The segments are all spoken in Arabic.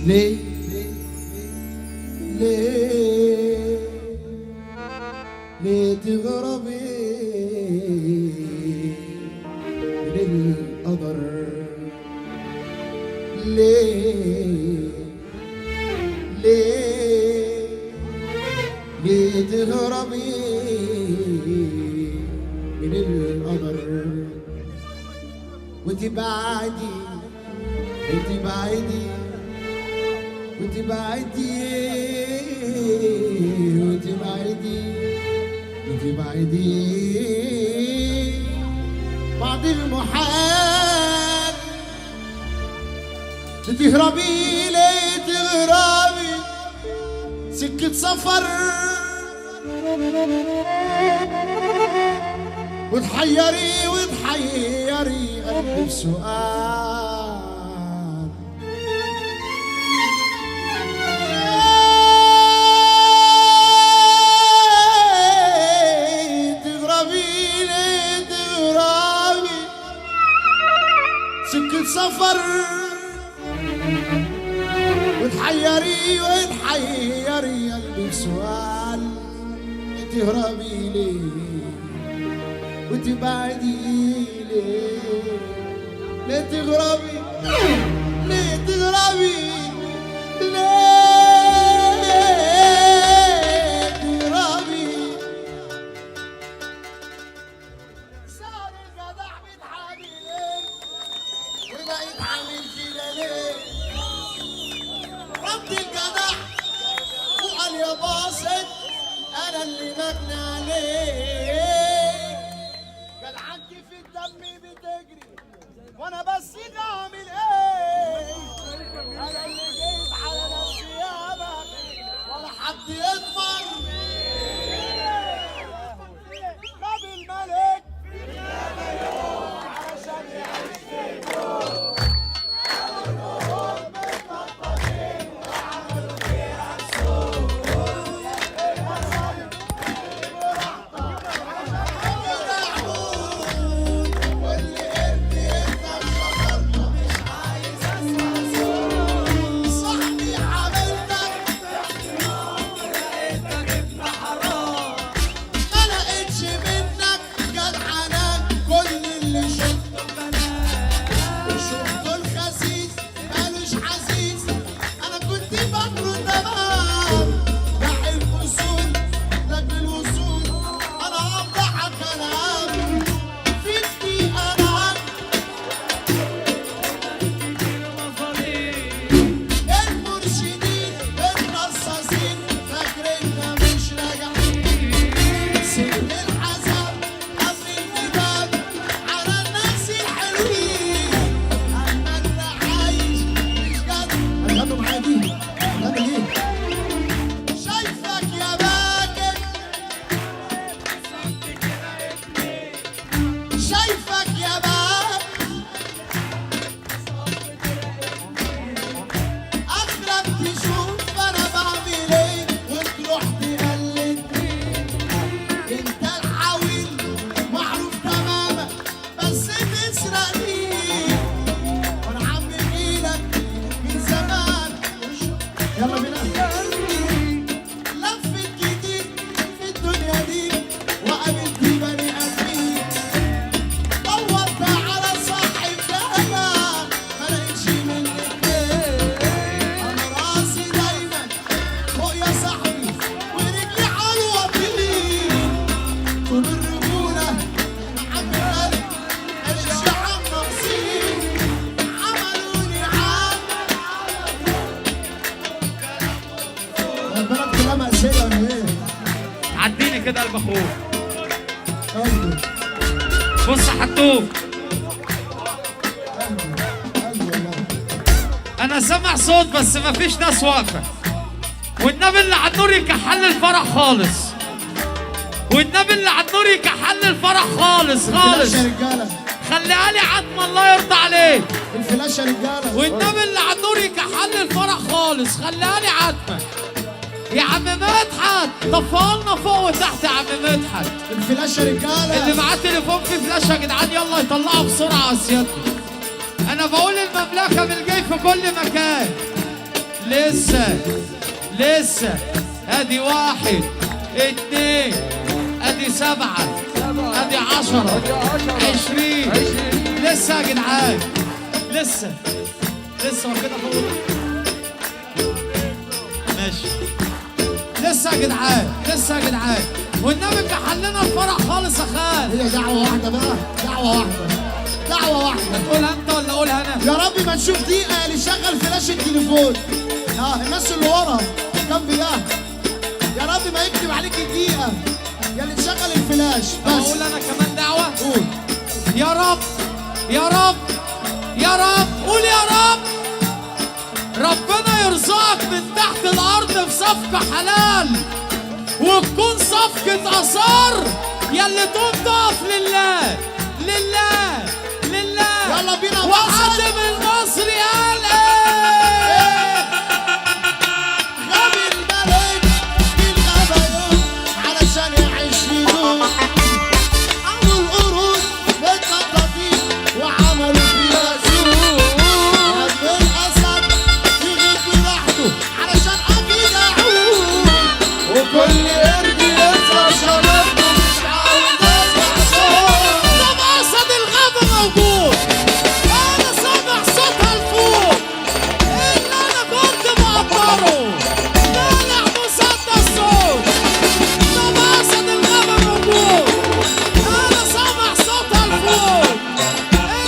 ليه ليه ليه تغربي من القدر؟ ليه ليه ليه تهربي من القدر وتبعدي وتبعدي وتبعدي وتبعدي وتبعدي بعد المحال تهربي ليه تهربي سكة سفر وتحيري وتحيري قلبي بسؤال تغربي ليه تغربي سكة سفر وتحيري وتحيري قلبي بسؤال تهربي ليه وتبعدي ليه ليه تغربي ليه تغربي ليه تغربي صار الجدع بيتحامي ليه وبقيت عامل كده ليه رد الجدع وقال يا باسط انا اللي مبني عليه جدعنتي في الدم بتجري وانا بس اعمل ايه؟ انا اللي جيت على نفسي ياما ولا حد يضمن خد الملك علشان يعيش في الكون عديني كده قلب اخوك. بص يا حتوف، انا سامع صوت بس مفيش ناس واقفه، والنبي اللي على النور يكحل الفرح خالص، والنبي اللي على النور يكحل الفرح خالص خالص. خليها لي عتمه الله يرضى عليك. الفلاشه رجاله، والنبي اللي على النور يكحل الفرح خالص. خليها لي عتمه يا عم مدحت، طفالنا فوق وتحت يا عم مدحت. الفلاشه رجاله، اللي معاه تليفون فيه فلاشه يا جدعان يلا يطلعوا بسرعه اسيادنا. انا بقول المملكه بالجاي في كل مكان، لسه ادي 1 2 ادي 7 ادي 10 20 لسه يا جدعان لسه وكده فوق ماشي لسه يا جدعان والنبي كحلنا الفرح خالص يا خال. هي دعوة واحدة بقى، دعوة واحدة تقولها انت ولا اقولها انا؟ يا رب ما نشوف دقيقة اللي شغل فلاش التليفون. الناس اللي ورا جنب ده يا رب ما يكتب عليك الدقيقة يا اللي تشغل الفلاش. بس اقول انا كمان دعوة. قول يا رب قول يا رب ربنا يرزقك من تحت الارض بصفقة حلال وتكون صفقة اثار يلي تقوم تقف لله. يلا بينا. وحاتم المصري قال ايه؟ غبي الملك في الغبايون علشان يعيش يدوم. عملوا القرود متنططين وعملوا فيها سوق. قلب الاسد يغيب براحته علشان اكيد اعود. وكل قرد يطلع شبابه مش عاوز اسمع صوت. طب اسد الغابة موجود انا سامع صوتها لفوق اللي انا كنت مقدره طالع مسدس صوت. طب اسد الغابة موجود انا سامع صوتها لفوق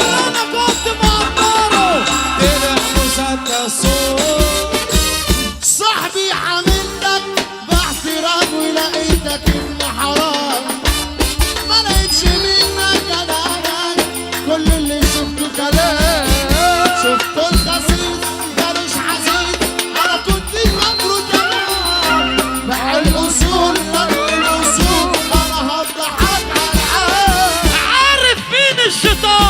اللي انا كنت مقدره طلع مسدس صوت. صاحبي حاملك باحترام ولقيتك ان حرام. ما لقيتش منك جدعنك كل اللي شفته كلام. شفته الخسيس مالوش عزيز انا كنت فاكره تمام. بقى الاصول انا هضحك على العالم. عارف مين الشيطان؟